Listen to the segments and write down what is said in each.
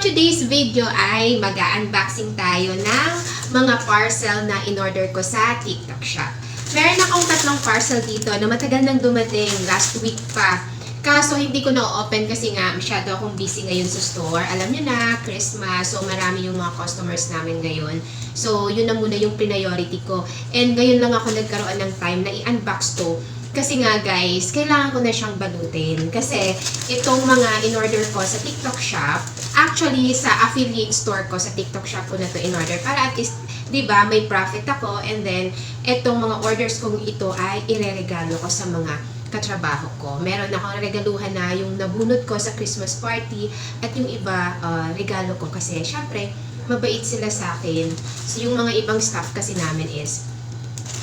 today's video ay mag-unboxing tayo ng mga parcel na in-order ko sa TikTok Shop. Meron akong tatlong parcel dito na matagal nang dumating, last week pa. Kaso hindi ko na-open kasi nga masyado akong busy ngayon sa store. Alam niyo na, Christmas, so marami yung mga customers namin ngayon. So yun na muna yung priority ko. And ngayon lang ako nagkaroon ng time na i-unbox to. Kasi nga guys, kailangan ko na siyang balutin. Kasi itong mga in-order ko sa TikTok Shop, actually sa affiliate store ko sa TikTok Shop ko na to in-order. Para at least, di ba, may profit ako. And then, itong mga orders kong ito ay ireregalo ko sa mga katrabaho ko. Meron akong regaluhan na yung nabunot ko sa Christmas party at yung iba regalo ko kasi syempre mabait sila sa akin. So yung mga ibang staff kasi namin is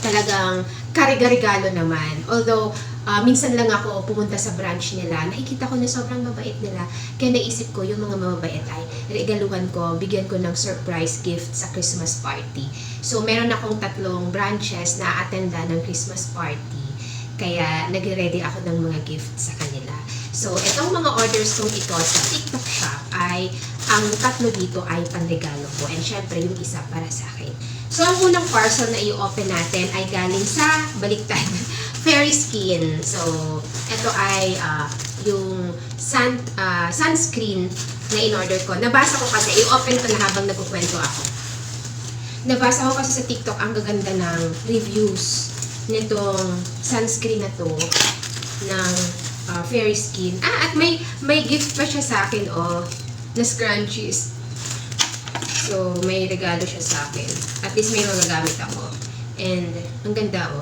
talagang kariga-regalo naman. Although minsan lang ako pumunta sa branch nila, nakikita ko na sobrang mabait nila. Kaya naisip ko yung mga mabait ay regaluhan ko, bigyan ko ng surprise gift sa Christmas party. So meron akong tatlong branches na attenda ng Christmas party. Kaya nag-ready ako ng mga gift sa kanila. So, itong mga orders kong ito sa TikTok Shop ay, ang tatlo dito ay panregalo ko. And syempre, yung isa para sa akin. So, ang unang parcel na i-open natin ay galing sa, baliktad, Fairy Skin. So, ito ay yung sunscreen na in-order ko. Nabasa ko kasi, i-open ko na habang nagkukwento ako. Nabasa ko kasi sa TikTok, ang gaganda ng reviews nitong sunscreen na to ng Fairy Skin. At may gift pa siya sa akin, na scrunchies. So, may regalo siya sa akin. At least may magagamit ako. And, ang ganda,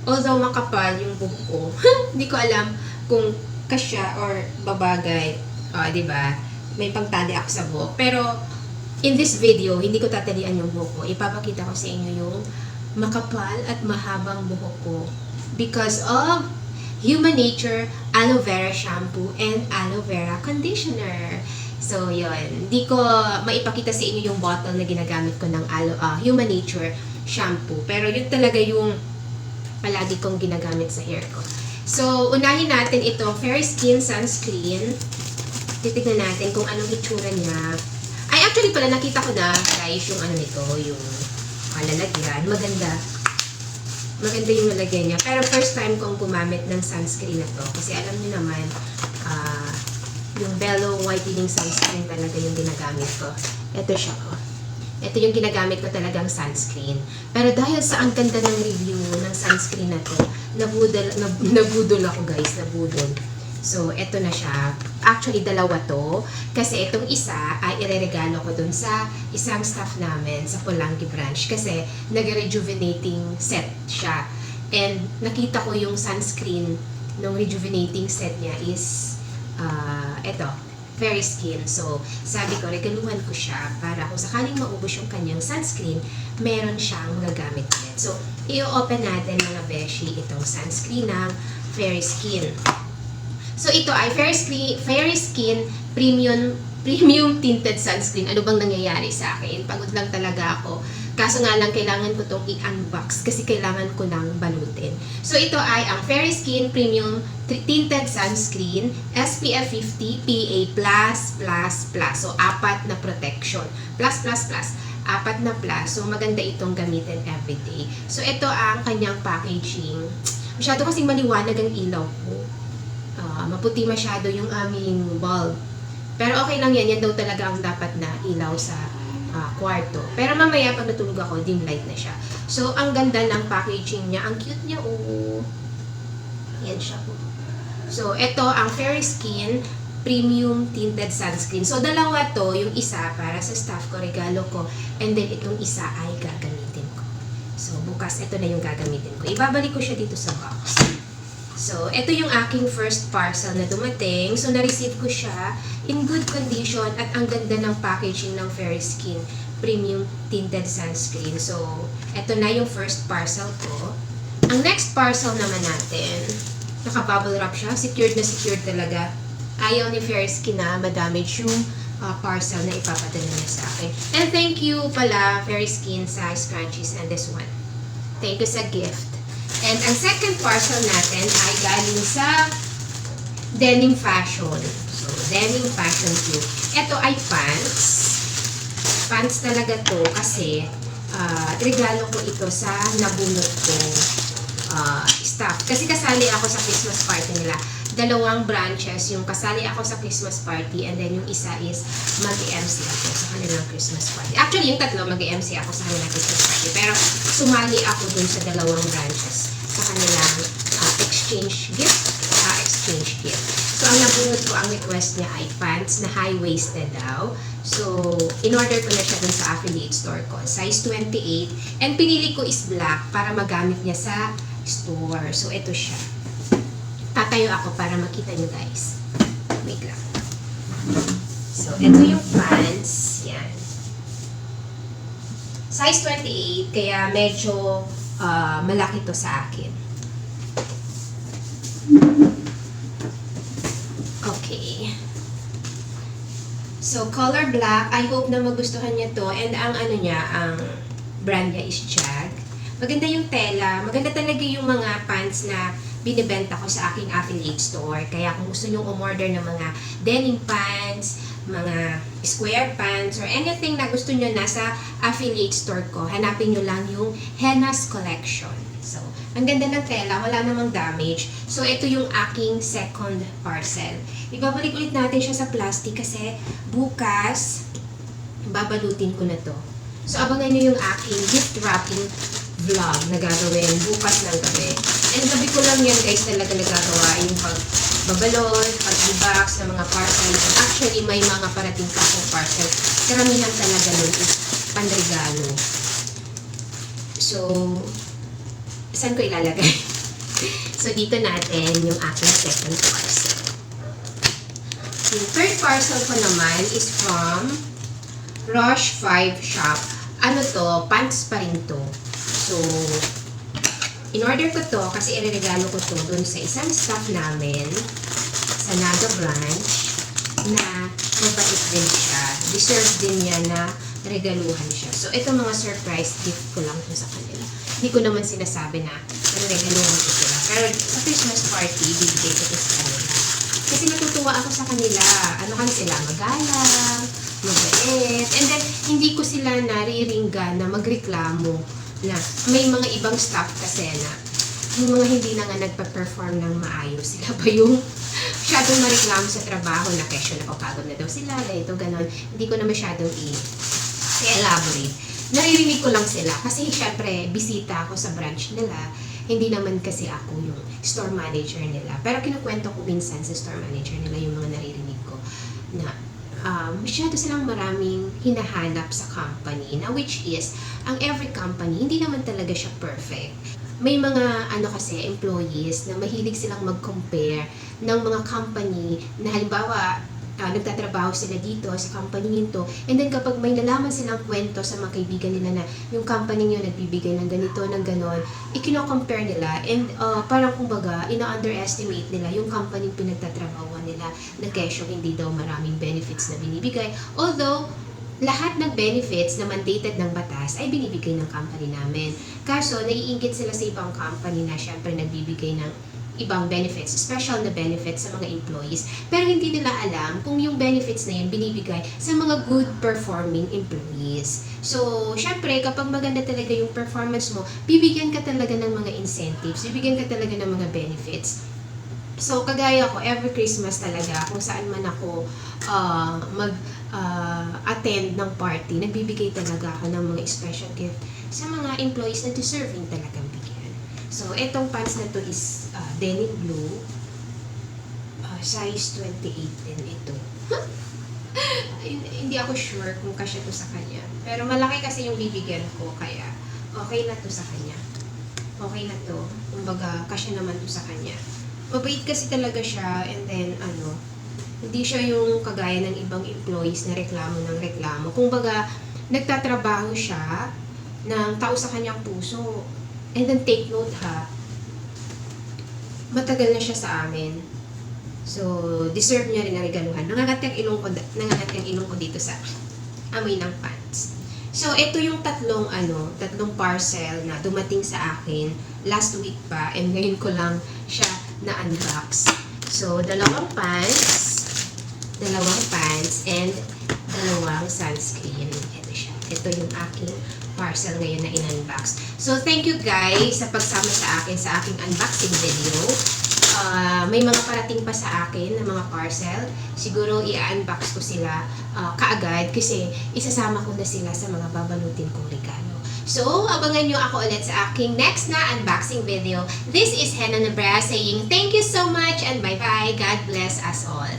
Although makapal yung buhok ko, hindi ko alam kung kasya or babagay. Diba? May pangtali ako sa buhok. Pero, in this video, hindi ko tatalian yung buhok ko. Ipapakita ko sa inyo yung makapal at mahabang buhok ko because of Human Nature Aloe Vera Shampoo and Aloe Vera Conditioner. So, yun. Di ko maipakita sa inyo yung bottle na ginagamit ko ng Human Nature Shampoo. Pero yun talaga yung palagi kong ginagamit sa hair ko. So, unahin natin itong Fairy Skin Sunscreen. Titignan natin kung anong itsura niya. Ay, actually pala, nakita ko na, guys, yung ano nito, yung lalagyan. Maganda yung lalagyan niya. Pero first time kong gumamit ng sunscreen na to. Kasi alam niyo naman, yung Bello Whitening Sunscreen talaga yung ginagamit ko. Ito siya, Ito yung ginagamit ko talagang sunscreen. Pero dahil sa ang ganda ng review ng sunscreen na to, nabudol ako guys, nabudol. So, ito na siya. Actually, dalawa to. Kasi itong isa ay ireregalo ko dun sa isang staff namin sa Polangi branch. Kasi nag-rejuvenating set siya. And nakita ko yung sunscreen ng rejuvenating set niya is ito, Fairy Skin. So, sabi ko, regaluhan ko siya para kung sakaling maubos yung kanyang sunscreen, meron siyang magagamit ulit. So, i-open natin mga beshi itong sunscreen ng Fairy Skin. So, ito ay Fairy Skin Premium Tinted Sunscreen. Ano bang nangyayari sa akin? Pagod lang talaga ako. Kaso nga lang, kailangan ko itong i-unbox kasi kailangan ko nang balutin. So, ito ay ang Fairy Skin Premium Tinted Sunscreen SPF 50 PA+++. So, 4 na protection. Apat na plus. So, maganda itong gamitin everyday. So, ito ang kanyang packaging. Masyado kasing maliwanag ang ilaw ko. Maputi masyado yung aming bulb. Pero okay lang yan. Yan daw talaga ang dapat na ilaw sa kwarto. Pero mamaya pag natulog ako, dim light na siya. So, ang ganda ng packaging niya. Ang cute niya, Yan siya So, ito ang Fairy Skin Premium Tinted Sunscreen. So, dalawa to. Yung isa para sa staff ko, regalo ko. And then, itong isa ay gagamitin ko. So, bukas ito na yung gagamitin ko. Ibabalik ko siya dito sa box. So, ito yung aking first parcel na dumating. So, na-receive ko siya in good condition at ang ganda ng packaging ng Fairy Skin Premium Tinted Sunscreen. So, ito na yung first parcel ko. Ang next parcel naman natin, naka-bubble wrap siya. Secured na secured talaga. Ayaw ni Fairy Skin na madamage yung parcel na ipapadala niya sa akin. And thank you pala, Fairy Skin, sa scrunchies and this one. Thank you sa gift. And ang second parcel natin ay galing sa Denim Fashion. So, Denim Fashion too. Ito ay pants. Pants talaga to kasi regalo ko ito sa nabunot kong staff. Kasi kasali ako sa Christmas party nila. Dalawang branches, yung kasali ako sa Christmas party and then yung isa is mag-MC ako sa kanilang Christmas party. Actually, yung tatlo mag-MC ako sa kanilang Christmas party. Pero sumali ako dun sa dalawang branches sa kanilang exchange gift. So, ang nabunod ko, ang request niya ay pants na high-waisted daw. So, in-order ko na siya dun sa affiliate store ko. Size 28. And pinili ko is black para magamit niya sa store. So, ito siya. Tatayo ako para makita nyo guys. Wait lang. So, ito yung pants. Yan. Size 28. Kaya medyo malaki to sa akin. Okay. So, color black. I hope na magustuhan niya to. And ang ano niya, ang brand niya is Jag. Maganda yung tela. Maganda talaga yung mga pants na binibenta ko sa aking affiliate store. Kaya kung gusto nyo umorder ng mga denim pants, mga square pants, or anything na gusto nyo nasa affiliate store ko, hanapin nyo lang yung Henna's Collection. So, ang ganda ng tela, wala namang damage. So, ito yung aking second parcel. Ibabalik ulit natin siya sa plastic kasi bukas, babalutin ko na to. So, abangan nyo yung aking gift wrapping vlog na gagawin bukas ng gabi. And gabi ko lang yan guys talaga nagagawa yung pagbabalot, pag-box ng mga parcel. Actually, may mga parating pa akong parcel. Karamihan talaga nun is panregalo. So, saan ko ilalagay? So, dito natin yung aking second parcel. Yung third parcel ko naman is from Roche 5 Shop. Ano to? Pants pa rin to. So, in-order ko to kasi ireregalo ko to dun sa isang staff namin sa Naga branch na mabait din siya. Deserve din niya na regaluhan siya. So, ito mga surprise gift ko lang to sa kanila. Hindi ko naman sinasabi na regaluhan ko sila. Pero sa Christmas party, bibigay ko to sa kanila. Kasi natutuwa ako sa kanila. Ano kasi sila? Magalang, mabait. And then, hindi ko sila nariringgan na magreklamo na may mga ibang staff kasi na yung mga hindi na nga nagpa-perform ng maayos. Sila ba yung masyadong mareklamo sa trabaho na kesyo napapagod na daw sila, ganito, ganon. Hindi ko na masyadong i-elaborate. Naririnig ko lang sila kasi syempre bisita ako sa branch nila. Hindi naman kasi ako yung store manager nila. Pero kinukwento ko minsan sa store manager nila yung mga naririnig ko na masyado silang maraming hinahanap sa company na which is, ang every company, hindi naman talaga siya perfect. May mga kasi employees na mahilig silang mag-compare ng mga company na halimbawa nagtatrabaho sila dito sa company nito and then kapag may nalaman silang kwento sa mga kaibigan nila na yung company nyo nagbibigay ng ganito, ng ganon, ikino-compare nila and parang kumbaga ina-underestimate nila yung company pinagtatrabahuan nila na kesyo hindi daw maraming benefits na binibigay. Although, lahat ng benefits na mandated ng batas ay binibigay ng company namin. Kaso, naiinggit sila sa ibang company na syempre nagbibigay ng ibang benefits, special na benefits sa mga employees. Pero hindi nila alam kung yung benefits na yun binibigay sa mga good performing employees. So, syempre, kapag maganda talaga yung performance mo, bibigyan ka talaga ng mga incentives, bibigyan ka talaga ng mga benefits. So, kagaya ko, every Christmas talaga, kung saan man ako attend ng party, nagbibigay talaga ako ng mga special gift sa mga employees na deserving talagang bigyan. So, etong pants na to is denim blue, size 28 din ito. Hindi ako sure kung kasya to sa kanya. Pero malaki kasi yung bibigyan ko, kaya okay na to sa kanya. Okay na to. Kumbaga, kasya naman to sa kanya. Mabait kasi talaga siya, and then hindi siya yung kagaya ng ibang employees na reklamo ng reklamo. Kumbaga, nagtatrabaho siya ng tao sa kanyang puso. And then take note ha, matagal na siya sa amin. So, deserve niya rin na regaluhan. Nangangat yung ilong ko dito sa amoy ng pants. So, ito yung tatlong parcel na dumating sa akin last week pa, and ngayon ko lang siya na-unbox. So, dalawang pants, dalawang pants, and dalawang sunscreen. Ito siya. Ito yung aking parcel ngayon na in-unbox. So, thank you guys sa pagsama sa akin sa aking unboxing video. May mga parating pa sa akin na mga parcel. Siguro i-unbox ko sila kaagad kasi isasama ko na sila sa mga babalutin kong regalo. So, abangan nyo ako ulit sa aking next na unboxing video. This is Hannah Nabra saying thank you so much and bye-bye. God bless us all.